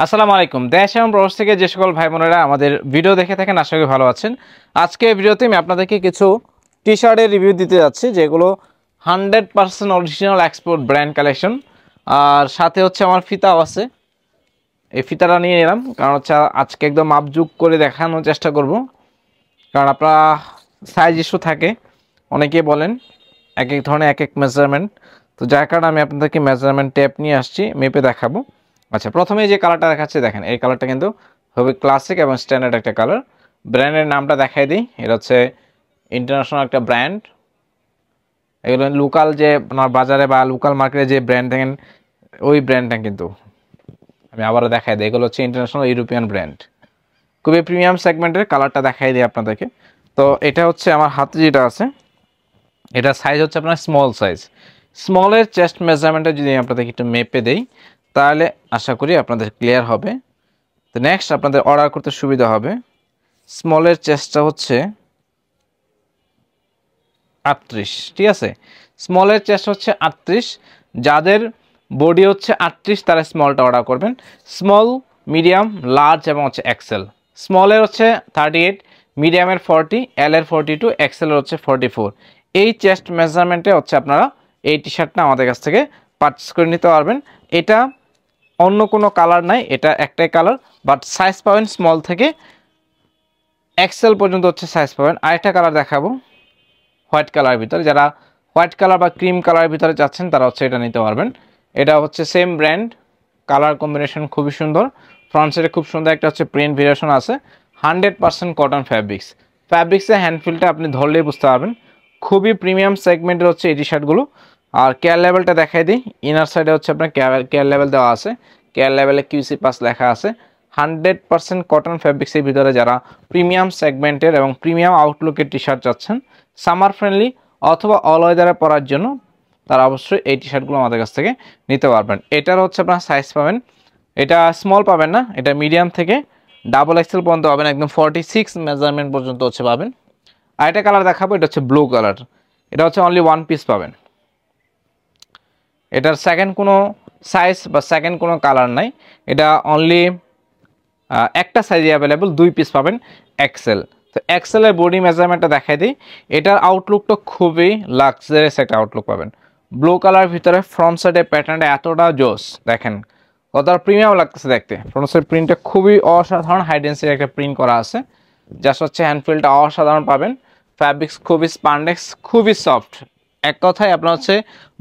আসসালামু আলাইকুম। দেশ এবং প্রবাস থেকে যে সকল ভাই বোনেরা আমাদের ভিডিও দেখে থাকেন আশা করি ভালো আছেন। আজকে এই ভিডিওতে আমি আপনাদেরকে কিছু টি শার্টের রিভিউ দিতে যাচ্ছি যেগুলো 100% অরিজিনাল এক্সপোর্ট ব্র্যান্ড কালেকশন। আর সাথে হচ্ছে আমার ফিতাও আছে, এই ফিতাটা নিয়ে নিলাম কারণ হচ্ছে আজকে একদম মাপজুক করে দেখানোর চেষ্টা করব, কারণ আপনারা সাইজ ইস্যু থাকে, অনেকেই বলেন এক এক ধরনের এক এক মেজারমেন্ট, তো যার কারণে আমি আপনাদেরকে মেজারমেন্ট টেপ নিয়ে আসছি, মেপে দেখাবো। আচ্ছা, প্রথমে যে কালারটা দেখাচ্ছে দেখেন, এই কালারটা কিন্তু খুবই ক্লাসিক এবং স্ট্যান্ডার্ড একটা কালার। ব্র্যান্ডের নামটা দেখাই দিই, এটা হচ্ছে ইন্টারন্যাশনাল একটা ব্র্যান্ড। এগুলো লোকাল যে আপনার বাজারে বা লোকাল মার্কেটে যে ব্র্যান্ড দেখেন ওই ব্র্যান্ডটা কিন্তু আমি আবারও দেখাই দিই, এগুলো হচ্ছে ইন্টারন্যাশনাল ইউরোপিয়ান ব্র্যান্ড, খুবই প্রিমিয়াম সেগমেন্টের। কালারটা দেখাই দিই আপনাদেরকে। তো এটা হচ্ছে আমার হাতে যেটা আছে, এটা সাইজ হচ্ছে আপনার স্মল সাইজ। স্মলের চেস্ট মেজারমেন্টটা যদি আপনাদেরকে একটু মেপে দেই তাহলে আশা করি আপনাদের ক্লিয়ার হবে। তো নেক্সট আপনাদের অর্ডার করতে সুবিধা হবে। স্মলের চেস্টটা হচ্ছে 38, ঠিক আছে। স্মলের চেস্ট হচ্ছে 38, যাদের বডি হচ্ছে 38 তারা স্মলটা অর্ডার করবেন। স্মল, মিডিয়াম, লার্জ এবং হচ্ছে এক্সেল। স্মলের হচ্ছে 38, মিডিয়ামের 40, এল এর 42, এক্সেলের হচ্ছে 44। এই চেস্ট মেজারমেন্টে হচ্ছে আপনারা এই টি শার্টটা আমাদের কাছ থেকে পারচেস করে নিতে পারবেন। এটা অন্য কোনো কালার নাই, এটা একটাই কালার, বাট সাইজ পাবেন স্মল থেকে এক্সেল পর্যন্ত হচ্ছে সাইজ পাবেন। আরেকটা কালার দেখাবো হোয়াইট কালারের ভিতরে, যারা হোয়াইট কালার বা ক্রিম কালারের ভিতরে চাচ্ছেন তারা হচ্ছে এটা নিতে পারবেন। এটা হচ্ছে সেম ব্র্যান্ড, কালার কম্বিনেশন খুবই সুন্দর, ফ্রন্ট সাইডে খুব সুন্দর একটা হচ্ছে প্রিন্ট ভেরিয়েশন আছে। 100% কটন ফ্যাব্রিক্সের হ্যান্ডফিলটা আপনি ধরলেই বুঝতে পারবেন, খুবই প্রিমিয়াম সেগমেন্টের হচ্ছে এই টি শার্টগুলো। আর কেয়ার লেভেলটা দেখাই দিই, ইনার সাইডে হচ্ছে আপনার কেয়ার লেভেল দেওয়া আছে, কেয়ার লেভেলে QC পাস লেখা আছে। 100% কটন ফ্যাব্রিক্সের ভিতরে যারা প্রিমিয়াম সেগমেন্টের এবং প্রিমিয়াম আউটলুকের টি শার্ট চাচ্ছেন সামার ফ্রেন্ডলি অথবা অল ওয়েদারে পরার জন্য, তারা অবশ্যই এই টি শার্টগুলো আমাদের কাছ থেকে নিতে পারবেন। এটার হচ্ছে আপনার সাইজ পাবেন, এটা স্মল পাবেন না, এটা মিডিয়াম থেকে ডাবল এক্সেল পর্যন্ত পাবেন, একদম 46 মেজারমেন্ট পর্যন্ত হচ্ছে পাবেন। আর একটা কালার দেখাবো, এটা হচ্ছে ব্লু কালার, এটা হচ্ছে অনলি ওয়ান পিস পাবেন। এটার সেকেন্ড কোনো সাইজ বা সেকেন্ড কোনো কালার নাই, এটা অনলি একটা সাইজে অ্যাভেলেবল, 2 পিস পাবেন এক্সেল। তো এক্সেলের বডি মেজারমেন্টটা দেখাই দিই, এটার আউটলুকটা খুবই লাক্সারিয়াস একটা আউটলুক পাবেন। ব্লু কালার ভিতরে ফ্রন্ট সাইডের প্যাটার্নটা এতটা জোস, দেখেন কতটা প্রিমিয়াম লাগতেছে দেখতে। ফ্রন্ট সাইড প্রিন্টটা খুবই অসাধারণ, হাই ডেন্সিটির একটা প্রিন্ট করা আছে, জাস্ট হচ্ছে হ্যান্ডফিলটা অসাধারণ পাবেন। ফ্যাব্রিক্স খুবই স্পান্ডেক্স, খুবই সফট, এক কথায় আপনার হচ্ছে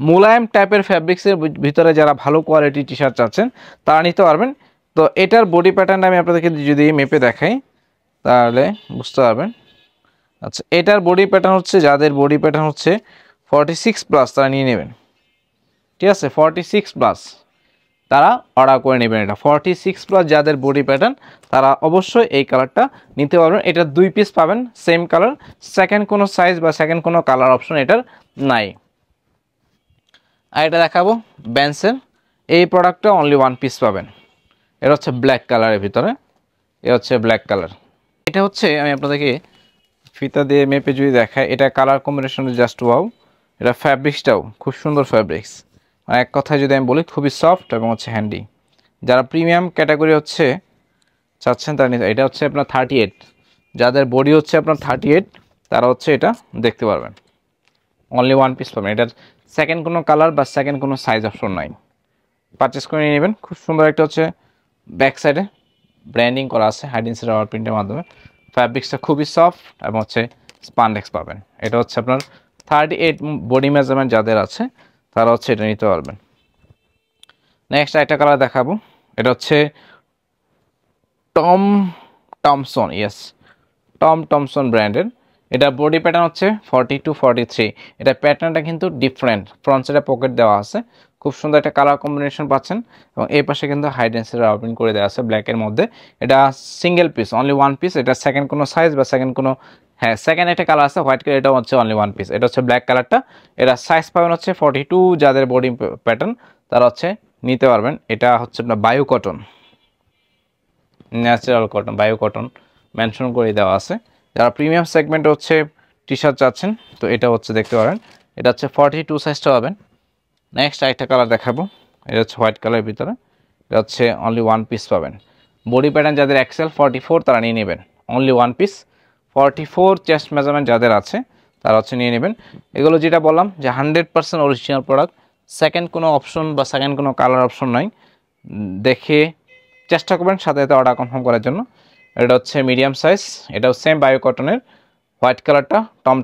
মোলায়েম টাইপের ফ্যাব্রিক্সের ভিতরে যারা ভালো কোয়ালিটি টি শার্ট চাচ্ছেন তারা নিতে পারবেন। তো এটার বডি প্যাটার্নটা আমি আপনাদেরকে যদি মেপে দেখাই তাহলে বুঝতে পারবেন। আচ্ছা, এটার বডি প্যাটার্ন হচ্ছে, যাদের বডি প্যাটার্ন হচ্ছে 46+ তারা নিয়ে নেবেন, ঠিক আছে। 46+ তারা অর্ডার করে নেবেন। এটা 46+ যাদের বডি প্যাটার্ন তারা অবশ্যই এই কালারটা নিতে পারবেন। এটা 2 পিস পাবেন সেম কালার, সেকেন্ড কোনো সাইজ বা সেকেন্ড কোনো কালার অপশন এটার নাই। আর এটা দেখাবো ব্যান্সের, এই প্রোডাক্টটা অনলি 1 পিস পাবেন। এটা হচ্ছে ব্ল্যাক কালারের ভিতরে, এটা হচ্ছে ব্ল্যাক কালার। এটা হচ্ছে আমি আপনাদেরকে ফিতা দিয়ে মেপে যদি দেখাই, এটা কালার কম্বিনেশন জাস্ট ওয়াও। এটা ফ্যাব্রিক্সটাও খুব সুন্দর ফ্যাব্রিক্স, মানে এক কথায় যদি আমি বলি খুবই সফট এবং হচ্ছে হ্যান্ডি। যারা প্রিমিয়াম ক্যাটাগরি হচ্ছে চাচ্ছেন তারা নিতে, এটা হচ্ছে আপনার 38, যাদের বডি হচ্ছে আপনার 38 তারা হচ্ছে এটা দেখতে পারবেন। অনলি 1 পিস পাবেন, এটার সেকেন্ড কোনো কালার বা সেকেন্ড কোনো সাইজ অপশন নাই। পারচেস করে নিয়ে নেবেন। খুব সুন্দর একটা হচ্ছে ব্যাক সাইডে ব্র্যান্ডিং করা আছে হাইডেন্সি রাবার প্রিন্টের মাধ্যমে। ফ্যাব্রিক্সটা খুবই সফট এবং হচ্ছে স্পান্ডেক্স পাবেন। এটা হচ্ছে আপনার 38 বডি মেজারমেন্ট যাদের আছে তারা হচ্ছে এটা নিতে পারবেন। নেক্সট একটা কালার দেখাবো, এটা হচ্ছে টমসন, ইয়েস টমসন ব্র্যান্ডের। এটা বডি প্যাটার্ন হচ্ছে 42-43। এটা প্যাটার্নটা কিন্তু ডিফারেন্ট, ফ্রন্ট সাইডে পকেট দেওয়া আছে, খুব সুন্দর একটা কালার কম্বিনেশন পাচ্ছেন এবং এই পাশে কিন্তু হাই ডেন্সিটি রাবার প্রিন্ট করে দেওয়া আছে ব্ল্যাকের মধ্যে। এটা সিঙ্গেল পিস, অনলি 1 পিস। এটা সেকেন্ড কোনো সাইজ বা সেকেন্ড কোনো, হ্যাঁ সেকেন্ড একটা কালার আছে হোয়াইট কালার, এটা হচ্ছে অনলি 1 পিস। এটা হচ্ছে ব্ল্যাক কালারটা, এটা সাইজ পাবেন হচ্ছে 42, যাদের বডি প্যাটার্ন তারা হচ্ছে নিতে পারবেন। এটা হচ্ছে আপনার bio cotton, natural cotton, bio cotton mention করে দেওয়া আছে। যারা প্রিমিয়াম সেগমেন্টে হচ্ছে টি শার্ট চাচ্ছেন তো এটা হচ্ছে দেখতে পারেন, এটা হচ্ছে 42 সাইজটা পাবেন। নেক্সট আরেকটা কালার দেখাবো, এটা হচ্ছে হোয়াইট কালারের ভিতরে, এটা হচ্ছে অনলি 1 পিস পাবেন। বডি প্যাটার্ন যাদের এক্সেল 44 তারা নিয়ে নেবেন, অনলি 1 পিস। 44 চেস্ট মেজারমেন্ট যাদের আছে তারা হচ্ছে নিয়ে নেবেন। এগুলো যেটা বললাম যে 100% অরিজিনাল প্রোডাক্ট, সেকেন্ড কোনো অপশন বা সেকেন্ড কোনো কালার অপশন নাই। দেখে চেষ্টা করবেন সাথে সাথে অর্ডার কনফার্ম করার জন্য। এটা হচ্ছে মিডিয়াম সাইজ, এটাও সেম বায়ো কটনের, হোয়াইট কালারটা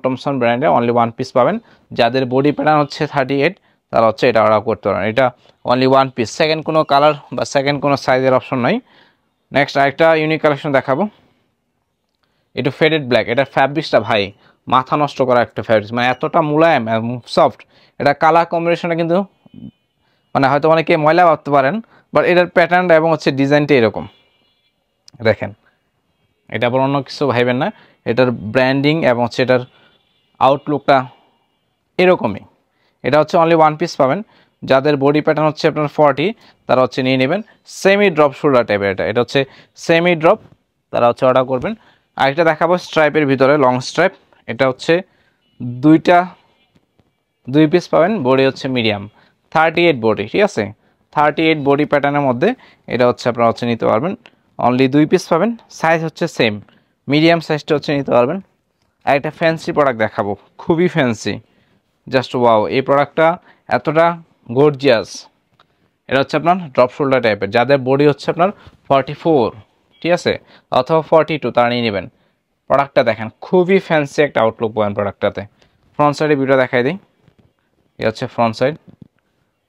টমসন ব্র্যান্ডে, অনলি 1 পিস পাবেন। যাদের বডি প্যাটার্ন হচ্ছে 38 তারা হচ্ছে এটা অর্ডার করতে পারেন। এটা অনলি 1 পিস, সেকেন্ড কোনো কালার বা সেকেন্ড কোনো সাইজের অপশন নাই। নেক্সট আরেকটা ইউনিক কালেকশন দেখাবো, একটু ফেডেড ব্ল্যাক। এটা ফ্যাব্রিক্সটা ভাই মাথা নষ্ট করা একটা ফ্যাব্রিক্স, মানে এতটা মুলায়ম এবং সফট। এটা কালার কম্বিনেশনটা কিন্তু মানে হয়তো অনেকে ময়লা ভাবতে পারেন, বাট এটার প্যাটার্নটা এবং হচ্ছে ডিজাইনটা এরকম দেখেন। এটা আবার অন্য কিছু ভাইবেন না, এটার ব্র্যান্ডিং এবং হচ্ছে এটার আউটলুকটা এরকমই। এটা হচ্ছে অনলি 1 পিস পাবেন। যাদের বডি প্যাটার্ন হচ্ছে আপনার 40 তারা হচ্ছে নিয়ে নেবেন। সেমি ড্রপ শোল্ডার টাইপের, এটা হচ্ছে সেমি ড্রপ, তারা হচ্ছে অর্ডার করবেন। আরেকটা দেখাবো স্ট্রাইপের ভিতরে লং স্ট্রাইপ, এটা হচ্ছে 2 পিস পাবেন। বডি হচ্ছে মিডিয়াম, 38 বডি, ঠিক আছে, 38 বডি প্যাটার্নের মধ্যে এটা হচ্ছে আপনারা হচ্ছে নিতে পারবেন। অনলি 2 পিস পাবেন, সাইজ হচ্ছে সেম, মিডিয়াম সাইজটা হচ্ছে নিতে পারবেন। আর একটা ফ্যান্সি প্রোডাক্ট দেখাবো, খুবই ফ্যান্সি, জাস্ট ওয়াও। এই প্রোডাক্টটা এতটা গর্জিয়াস, এটা হচ্ছে আপনার ড্রপ শোল্ডার টাইপের। যাদের বডি হচ্ছে আপনার 44, ঠিক আছে, অথবা 42 তারা নিয়ে নেবেন। প্রোডাক্টটা দেখেন, খুবই ফ্যান্সি একটা আউটলুক পাবেন প্রোডাক্টটাতে। ফ্রন্ট সাইডে ভিডিও দেখাই দিই, এ হচ্ছে ফ্রন্ট সাইড,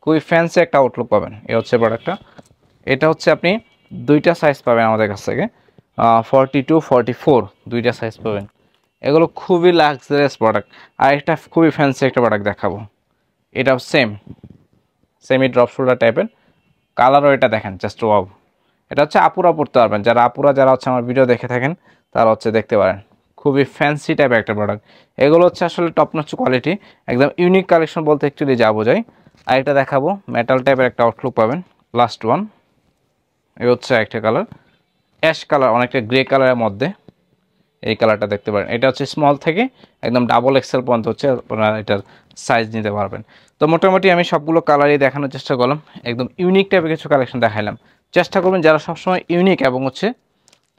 খুবই ফ্যান্সি একটা আউটলুক পাবেন। এ হচ্ছে প্রোডাক্টটা, এটা হচ্ছে আপনি দুইটা সাইজ পাবেন আমাদের কাছ থেকে, 42, 44 দুইটা সাইজ পাবেন। এগুলো খুবই লাক্সারিয়াস প্রোডাক্ট। আর একটা খুবই ফ্যান্সি একটা প্রোডাক্ট দেখাবো, এটাও সেমি ড্রপ শোল্ডার টাইপের, কালারও এটা দেখেন জাস্ট ওয়াও। এটা হচ্ছে আপুরা পড়তে পারবেন, যারা হচ্ছে আমার ভিডিও দেখে থাকেন তারা হচ্ছে দেখতে পারেন। খুবই ফ্যান্সি টাইপের একটা প্রোডাক্ট। এগুলো হচ্ছে আসলে টপ নচ কোয়ালিটি, একদম ইউনিক কালেকশন বলতে অ্যাকচুয়ালি যা বোঝায়। আর এটা দেখাবো মেটাল টাইপের একটা আউটলুক পাবেন, লাস্ট ওয়ান। এই হচ্ছে একটা কালার, অ্যাশ কালার, অনেকটা গ্রে কালারের মধ্যে এই কালারটা দেখতে পারেন। এটা হচ্ছে স্মল থেকে একদম ডাবল এক্সেল পর্যন্ত হচ্ছে আপনারা এটার সাইজ নিতে পারবেন। তো মোটামুটি আমি সবগুলো কালারই দেখানোর চেষ্টা করলাম, একদম ইউনিক টাইপের কিছু কালেকশন দেখাইলাম। চেষ্টা করবেন যারা সবসময় ইউনিক এবং হচ্ছে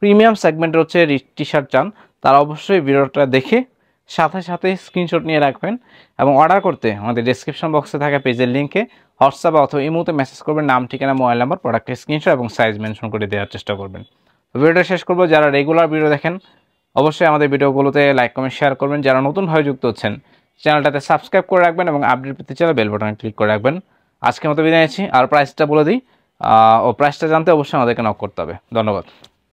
প্রিমিয়াম সেগমেন্টের হচ্ছে টি শার্ট চান তারা অবশ্যই ভিডিওটা দেখে সাথে সাথে স্ক্রিনশট নিয়ে রাখবেন এবং অর্ডার করতে আমাদের ডেসক্রিপশন বক্সে থাকা পেজের লিঙ্কে হোয়াটসঅ্যাপ অথবা ইমোতে মেসেজ করবেন, নাম, ঠিকানা, মোবাইল নাম্বার, প্রোডাক্টের স্ক্রিনশট এবং সাইজ মেনশন করে দেওয়ার চেষ্টা করবেন। ভিডিওটা শেষ করবো, যারা রেগুলার ভিডিও দেখেন অবশ্যই আমাদের ভিডিওগুলোতে লাইক, কমেন্ট, শেয়ার করবেন। যারা নতুনভাবে যুক্ত হচ্ছেন চ্যানেলটাতে সাবস্ক্রাইব করে রাখবেন এবং আপডেট পেতে চাইলে বেল বাটনে ক্লিক করে রাখবেন। আজকের মতো বিদায় নিচ্ছি। আর প্রাইসটা বলে দিই, প্রাইসটা জানতে অবশ্যই আমাদেরকে নক করতে হবে। ধন্যবাদ।